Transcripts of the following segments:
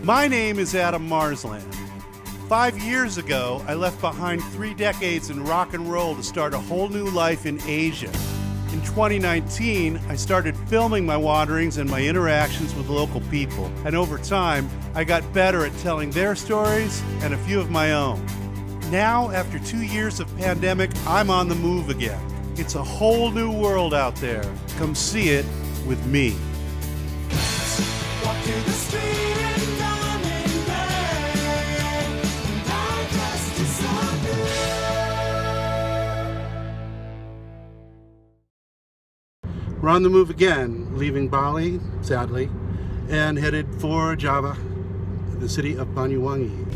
My name is Adam Marsland. 5 years ago, I left behind 3 decades in rock and roll to start a whole new life in Asia. In 2019, I started filming my wanderings and my interactions with local people. And over time, I got better at telling their stories and a few of my own. Now, after 2 years of pandemic, I'm on the move again. It's a whole new world out there. Come see it with me. Walk to the street and down in rain, and I just disappear. We're on the move again, leaving Bali, sadly, and headed for Java, the city of Banyuwangi.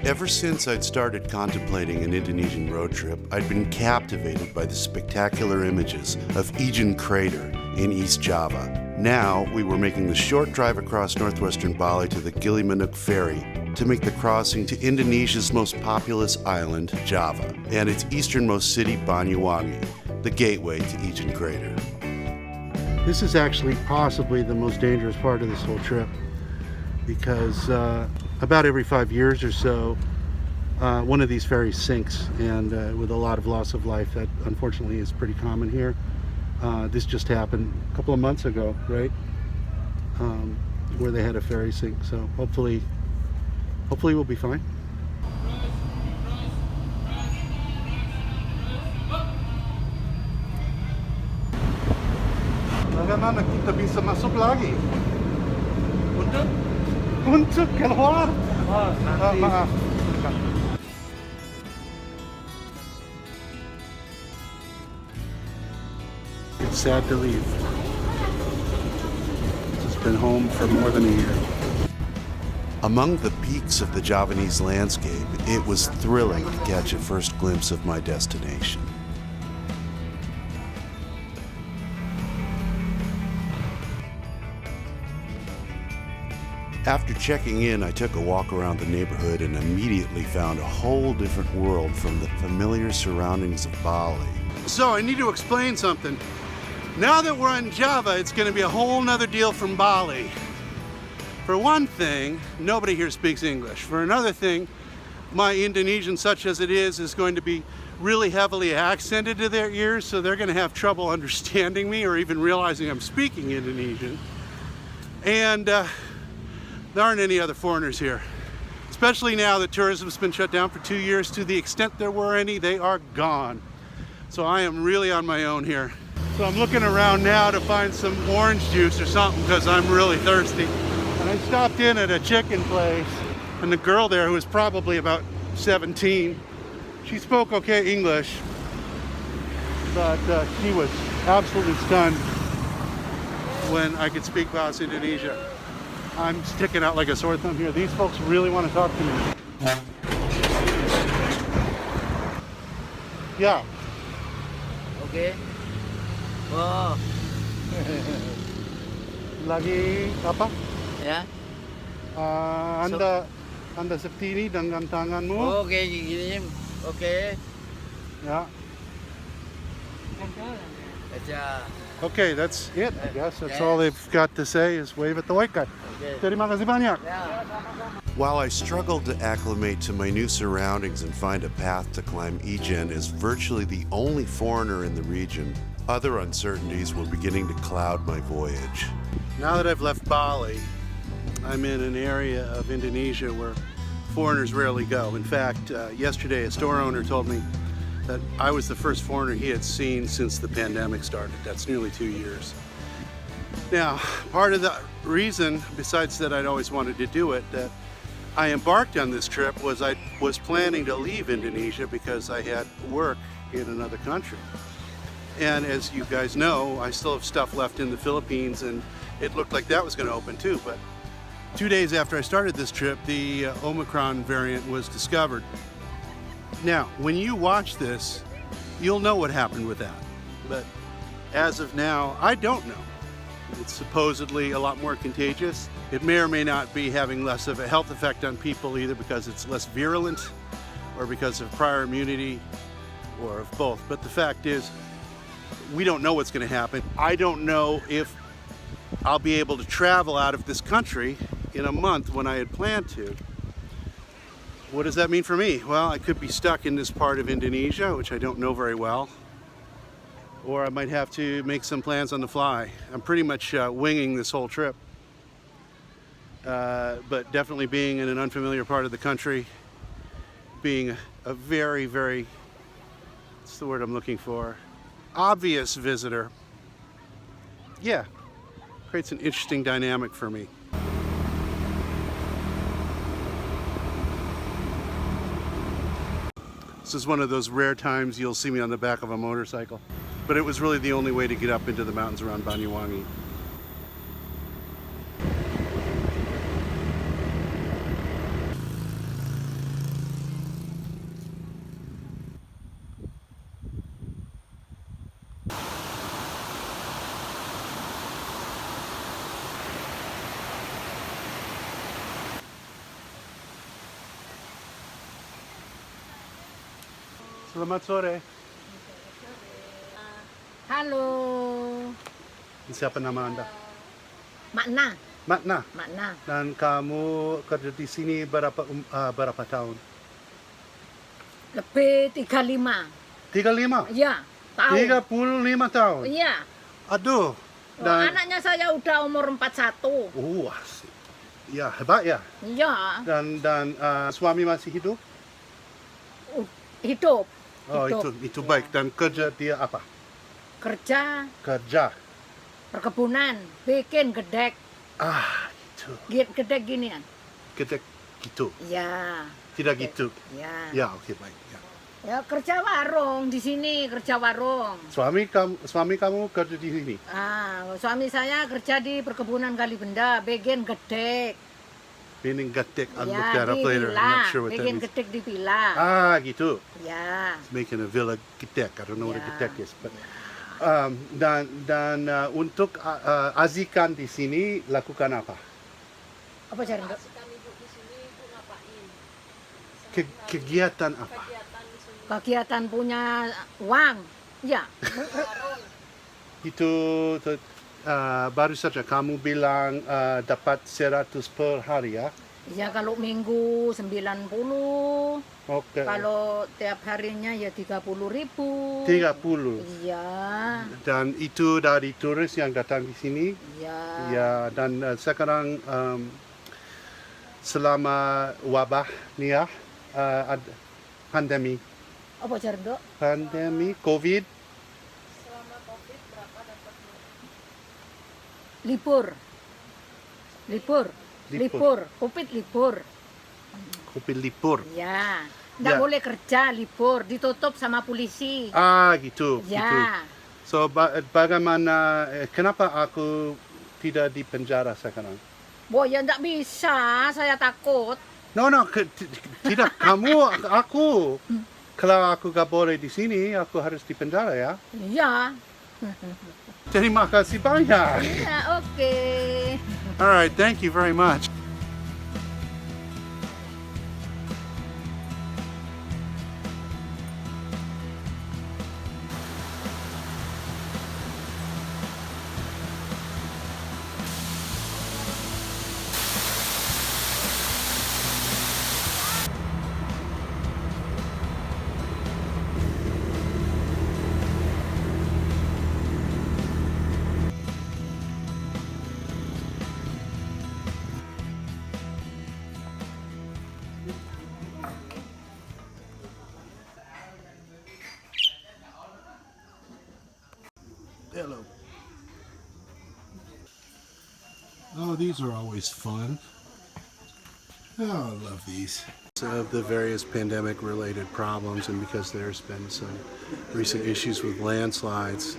Ever since I'd started contemplating an Indonesian road trip, I'd been captivated by the spectacular images of Ijen Crater in East Java. Now, we were making the short drive across northwestern Bali to the Gilimanuk Ferry to make the crossing to Indonesia's most populous island, Java, and its easternmost city, Banyuwangi, the gateway to Ijen Crater. This is actually possibly the most dangerous part of this whole trip because about every 5 years or so, one of these ferries sinks, and with a lot of loss of life, that unfortunately is pretty common here. This just happened a couple of months ago, right? Where they had a ferry sink. So hopefully we'll be fine. Bagaimana kita bisa masuk lagi? Untuk keluar. Maaf. It's sad to leave. It's been home for more than a year. Among the peaks of the Javanese landscape, it was thrilling to catch a first glimpse of my destination. After checking in, I took a walk around the neighborhood and immediately found a whole different world from the familiar surroundings of Bali. So I need to explain something. Now that we're in Java, it's going to be a whole nother deal from Bali. For one thing, nobody here speaks English. For another thing, my Indonesian, such as it is going to be really heavily accented to their ears, so they're going to have trouble understanding me or even realizing I'm speaking Indonesian. And there aren't any other foreigners here, especially now that tourism's been shut down for 2 years. To the extent there were any, they are gone. So I am really on my own here. So I'm looking around now to find some orange juice or something because I'm really thirsty. And I stopped in at a chicken place, and the girl there, who was probably about 17, she spoke okay English, but she was absolutely stunned when I could speak Bahasa Indonesia. I'm sticking out like a sore thumb here. These folks really want to talk to me. Yeah. Okay. Oh. Lagi apa? Ya. Anda seperti ini dengan tanganmu. Oh, kayak gini. Oke. Ya. Aja. Okay, that's it. I guess that's all they've got to say is wave at the white guy. Terima kasih banyak. While I struggled to acclimate to my new surroundings and find a path to climb Ijen as virtually the only foreigner in the region, other uncertainties were beginning to cloud my voyage. Now that I've left Bali, I'm in an area of Indonesia where foreigners rarely go. In fact, yesterday a store owner told me that I was the first foreigner he had seen since the pandemic started. That's nearly 2 years. Now, part of the reason, besides that I'd always wanted to do it, that I embarked on this trip was I was planning to leave Indonesia because I had work in another country. And as you guys know, I still have stuff left in the Philippines, and it looked like that was going to open too. But 2 days after I started this trip, the Omicron variant was discovered. Now, when you watch this, you'll know what happened with that. But as of now, I don't know. It's supposedly a lot more contagious. It may or may not be having less of a health effect on people, either because it's less virulent or because of prior immunity or of both. But the fact is, we don't know what's going to happen. I don't know if I'll be able to travel out of this country in a month when I had planned to. What does that mean for me? Well, I could be stuck in this part of Indonesia, which I don't know very well, or I might have to make some plans on the fly. I'm pretty much winging this whole trip, but definitely being in an unfamiliar part of the country, being a very, very, what's the word I'm looking for? Obvious visitor. Yeah, creates an interesting dynamic for me. This is one of those rare times you'll see me on the back of a motorcycle, but it was really the only way to get up into the mountains around Banyuwangi. Selamat sore. Halo, Siapa nama Anda? Makna, Makna. Makna. Dan kamu kerja di sini berapa tahun? Lebih 35. 35? Iya, tahun. 35 tahun? Iya. Aduh. Oh, anaknya saya udah umur 41. Asik. Ya, hebat ya. Iya, Dan suami masih hidup? hidup. Oh, Hidup. itu Ya. baik. Dan kerja dia apa? Kerja Kerja. perkebunan, bikin gedek. Itu. Gedek ginian. Kita gitu. Iya. Tidak gitu. Ya. Ya, oke baik. Ya. Ya kerja warung di sini, kerja warung. Suami kamu kerja di sini? Suami saya kerja di perkebunan Kalibenda, bikin gedek. Meaning gatek. I'll look Ya, that up di later. I'm villa. not sure what that Bikin means. gedek di villa. Gitu. Ya. Making a villa getek. I don't know what a Yeah. getek is, but dan untuk azikan di sini lakukan apa? Apa cari Dok? Kegiatan apa? Kegiatan punya uang. Ya. Itu baru saja kamu bilang dapat 100 per hari ya? Ya kalau minggu 90. Oke. Kalau tiap harinya ya 30.000. 30. Iya. Dan itu dari turis yang datang di sini? Iya. Ya, dan sekarang selama wabah nih ya, pandemi Apa cari Dok? COVID. Libur. Covid libur. COVID libur. Ya. Nggak Ya. boleh kerja, libur, ditutup sama polisi. Gitu. Gitu. Ya. So bagaimana? Kenapa aku tidak di penjara sekarang? Boh, ya nggak bisa, saya takut. No, tidak. Aku. Kalau aku gak boleh di sini, aku harus di penjara ya. Iya. Terima kasih banyak. Ya, oke. All right, thank you very much. Hello. Oh, these are always fun. Oh, I love these. Of the various pandemic-related problems, and because there's been some recent issues with landslides,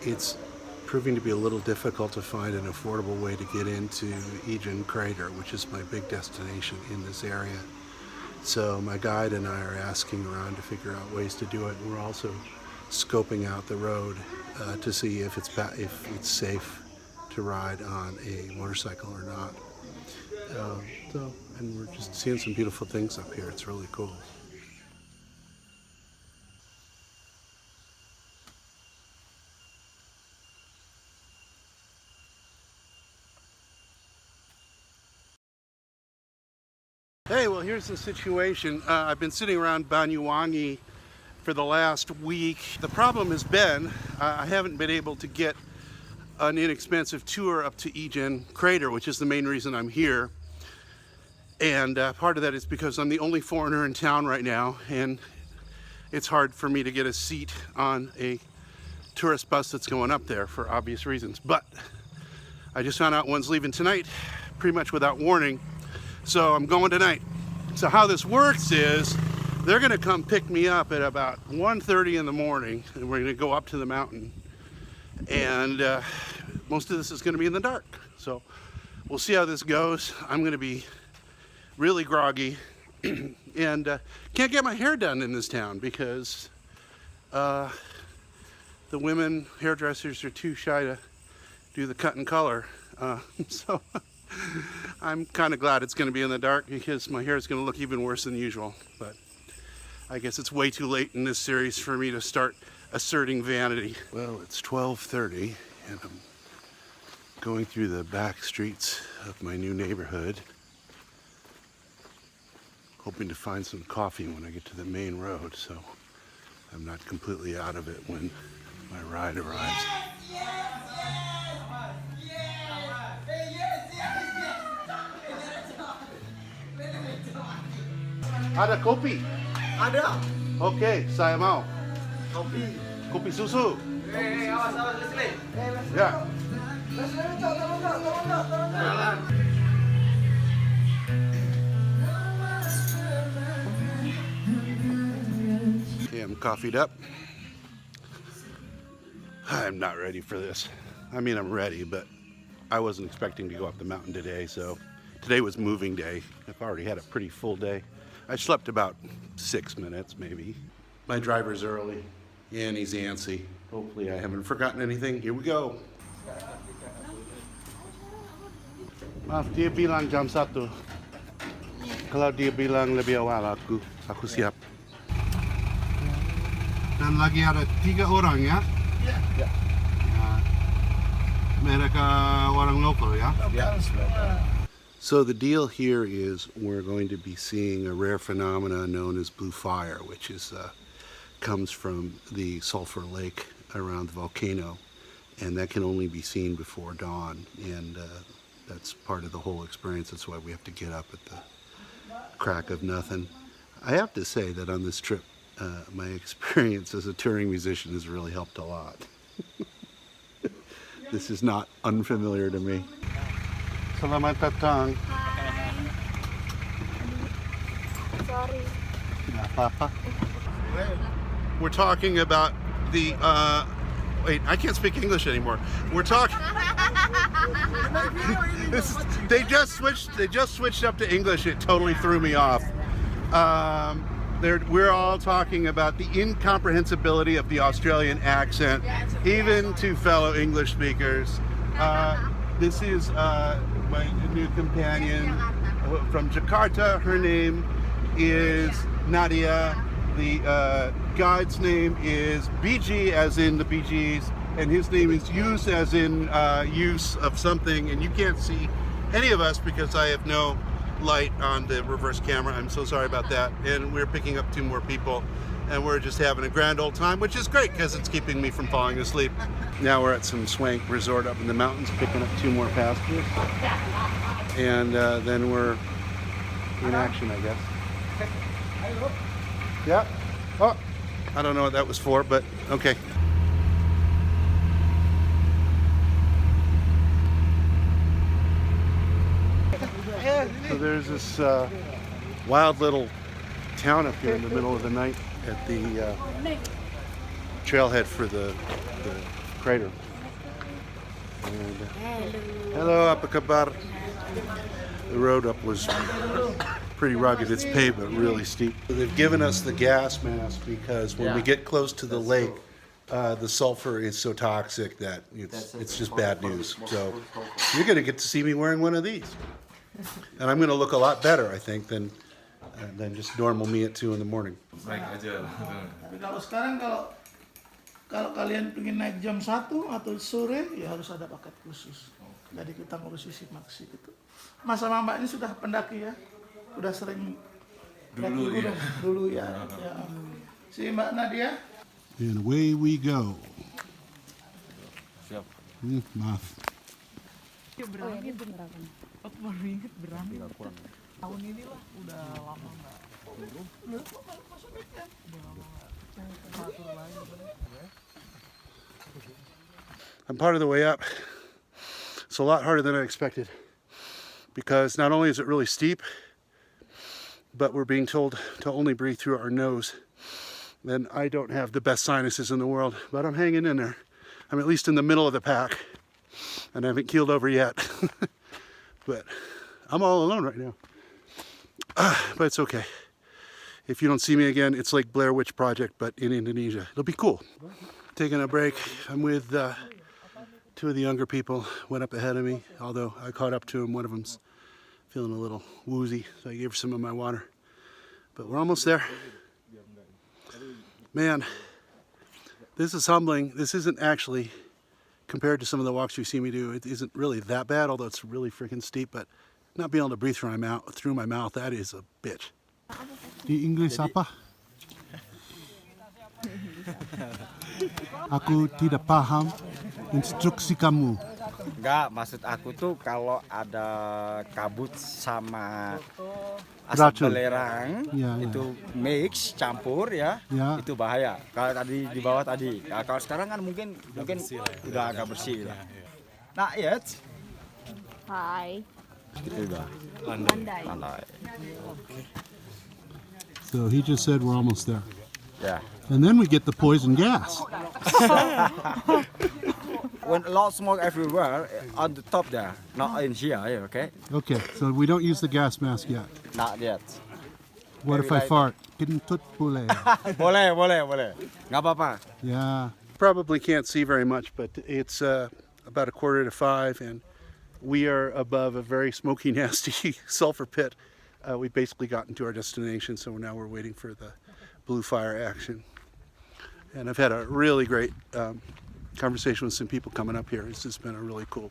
it's proving to be a little difficult to find an affordable way to get into Ijen Crater, which is my big destination in this area. So my guide and I are asking around to figure out ways to do it. And we're also scoping out the road to see if it's safe to ride on a motorcycle or not. And we're just seeing some beautiful things up here. It's really cool. Hey, well, here's the situation. I've been sitting around Banyuwangi for the last week. The problem has been I haven't been able to get an inexpensive tour up to Ijen Crater, which is the main reason I'm here. And part of that is because I'm the only foreigner in town right now, and it's hard for me to get a seat on a tourist bus that's going up there for obvious reasons. But I just found out one's leaving tonight, pretty much without warning. So I'm going tonight. So how this works is they're gonna come pick me up at about 1:30 in the morning, and we're gonna go up to the mountain. And most of this is gonna be in the dark. So we'll see how this goes. I'm gonna be really groggy and can't get my hair done in this town because the women hairdressers are too shy to do the cut and color. So I'm kind of glad it's going to be in the dark because my hair is going to look even worse than usual. But I guess it's way too late in this series for me to start asserting vanity. Well, it's 12:30 and I'm going through the back streets of my new neighborhood, hoping to find some coffee when I get to the main road, so I'm not completely out of it when my ride arrives. Ada kopi? Ada. Oke, saya mau. Kopi. Kopi susu. Awas, Leslie. Ya. Jalan. Okay, I'm coffeeed up. I'm not ready for this. I mean, I'm ready, but I wasn't expecting to go up the mountain today, so today was moving day. I've already had a pretty full day. I slept about 6 minutes, maybe. My driver's early, and he's antsy. Hopefully I haven't forgotten anything. Here we go. Maaf, dia bilang jam 1. Kalau dia bilang lebih awal, aku siap. Dan lagi ada 3 orang ya? Ya. Mereka orang lokal ya? Ya. So the deal here is we're going to be seeing a rare phenomena known as blue fire, which is comes from the sulfur lake around the volcano, and that can only be seen before dawn, and that's part of the whole experience. That's why we have to get up at the crack of nothing. I have to say that on this trip, my experience as a touring musician has really helped a lot. This is not unfamiliar to me. Selamat datang. Sorry. Nggak apa-apa. We're talking about the wait, I can't speak English anymore. We're talking they just switched up to English. It totally threw me off. We're all talking about the incomprehensibility of the Australian accent, even to fellow English speakers. This is my new companion from Jakarta. Her name is Nadia. The guide's name is BG, as in the Bee Gees, and his name is Use, as in use of something. And you can't see any of us because I have no light on the reverse camera. I'm so sorry about that. And we're picking up 2 more people, and we're just having a grand old time, which is great because it's keeping me from falling asleep. Now we're at some swank resort up in the mountains, picking up 2 more passengers, and then we're in action, I guess. Yeah. Oh, I don't know what that was for, but okay. So there's this wild little town up here in the middle of the night at the trailhead for the crater. And, hello, apa kabar? The road up was pretty rugged. It's paved but really steep. They've given us the gas mask because when we get close to the lake, the sulfur is so toxic that it's just bad news. So you're going to get to see me wearing one of these. And I'm going to look a lot better, I think, than just normal me at 2 in the morning. Baik aja. Tapi kalau sekarang kalau kalian pengen naik jam 1 atau sore ya harus ada paket khusus. Jadi kita ngurus isi maksi itu. Mas sama Mbak ini sudah pendaki ya? udah sering Dulu, daki gunung iya. dulu ya. Ya. Si Mbak Nadia, And away we go. Siap. Maaf. I'm part of the way up. It's a lot harder than I expected because not only is it really steep, but we're being told to only breathe through our nose. Then I don't have the best sinuses in the world, but I'm hanging in there. I'm at least in the middle of the pack, and I haven't keeled over yet. But I'm all alone right now. But it's okay. If you don't see me again, it's like Blair Witch Project, but in Indonesia. It'll be cool. Taking a break. I'm with two of the younger people. Went up ahead of me, although I caught up to them. One of them's feeling a little woozy, so I gave her some of my water. But we're almost there. Man, this is humbling. This isn't actually, compared to some of the walks you see me do, it isn't really that bad, although it's really freaking steep, but not being able to breathe through my mouth, that is a bitch. Di Inggris apa? Aku tidak paham instruksi kamu. Enggak, maksud aku tuh kalau ada kabut sama Racun. asap belerang Ya, ya. itu mix campur ya, Ya. itu bahaya. Kalau tadi di bawah tadi, nah, kalau sekarang kan mungkin udah agak bersih lah. Nah, iya, Hai. itu udah Landai. landai. So he just said we're almost there. Ya. And then we get the poison gas. When a lot of smoke everywhere on the top there, not in here, yeah, okay? Okay, so we don't use the gas mask yet. Not yet. What if I fart? Kentut boleh. boleh. Nggak apa-apa. Yeah. Probably can't see very much, but it's about 4:45, and we are above a very smoky, nasty sulfur pit. We basically gotten to our destination, so now we're waiting for the blue fire action. And I've had a really great conversation with some people coming up here. It's just been a really cool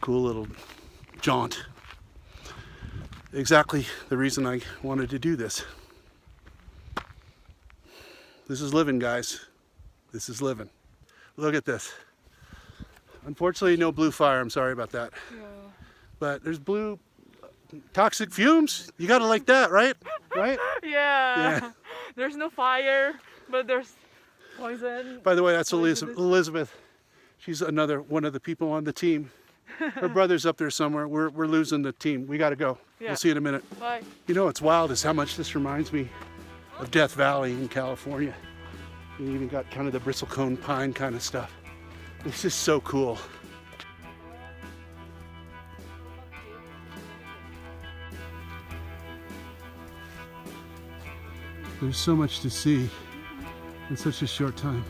little jaunt. Exactly the reason I wanted to do this. This is living, guys. This is living. Look at this. Unfortunately, no blue fire. I'm sorry about that. Yeah. But there's blue toxic fumes. You gotta like that, right? Right? Yeah. There's no fire, but there's poison. By the way, that's Elizabeth. She's another one of the people on the team. Her brother's up there somewhere. We're losing the team. We gotta go. Yeah. We'll see you in a minute. Bye. You know what's wild is how much this reminds me of Death Valley in California. You even got kind of the bristlecone pine kind of stuff. This is so cool. There's so much to see in such a short time.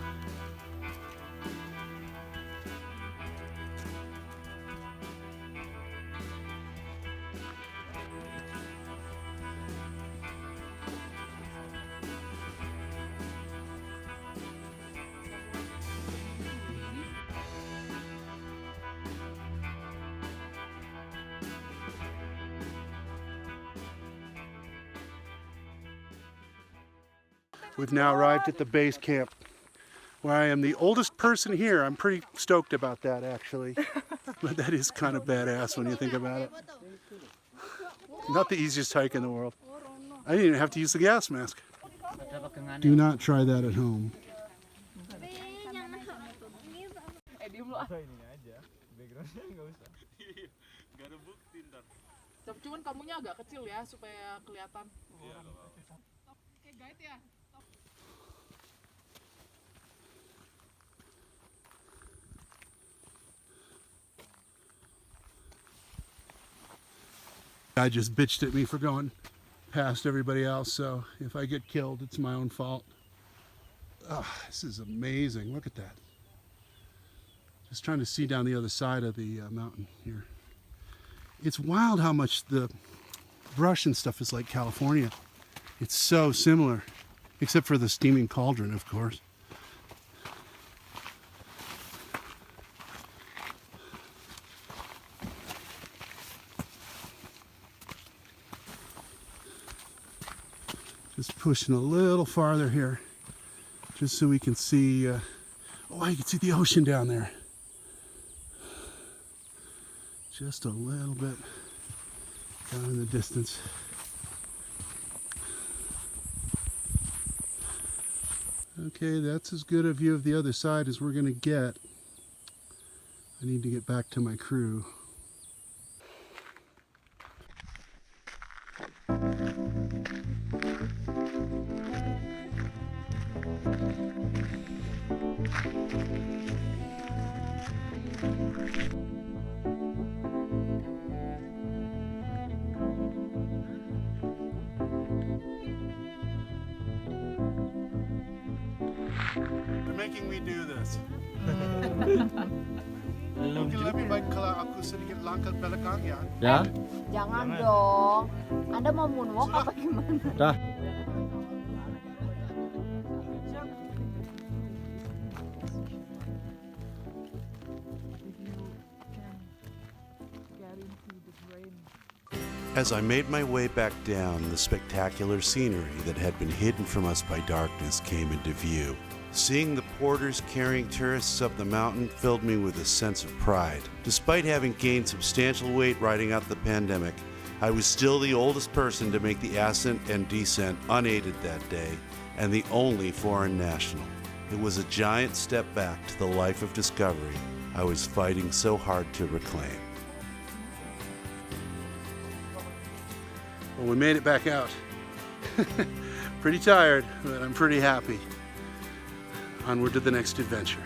We've now arrived at the base camp, where I am the oldest person here. I'm pretty stoked about that, actually. But that is kind of badass when you think about it. Not the easiest hike in the world. I didn't even have to use the gas mask. Do not try that at home. Cuman kamunya agak kecil ya supaya kelihatan. Oke, guide ya. I just bitched at me for going past everybody else, so if I get killed, it's my own fault. Oh, this is amazing. Look at that. Just trying to see down the other side of the mountain here. It's wild how much the brush and stuff is like California. It's so similar, except for the steaming cauldron, of course. Just pushing a little farther here, just so we can see, oh, you can see the ocean down there. Just a little bit down in the distance. Okay, that's as good a view of the other side as we're gonna get. I need to get back to my crew. They're making me do this. Mungkin lebih baik kalau aku sedikit langkah belakang ya. Ya, Jangan dong. Anda mau moonwalk apa gimana? dah. As I made my way back down, the spectacular scenery that had been hidden from us by darkness came into view. Seeing the porters carrying tourists up the mountain filled me with a sense of pride. Despite having gained substantial weight riding out the pandemic, I was still the oldest person to make the ascent and descent unaided that day, and the only foreign national. It was a giant step back to the life of discovery I was fighting so hard to reclaim. Well, we made it back out. Pretty tired, but I'm pretty happy. Onward to the next adventure.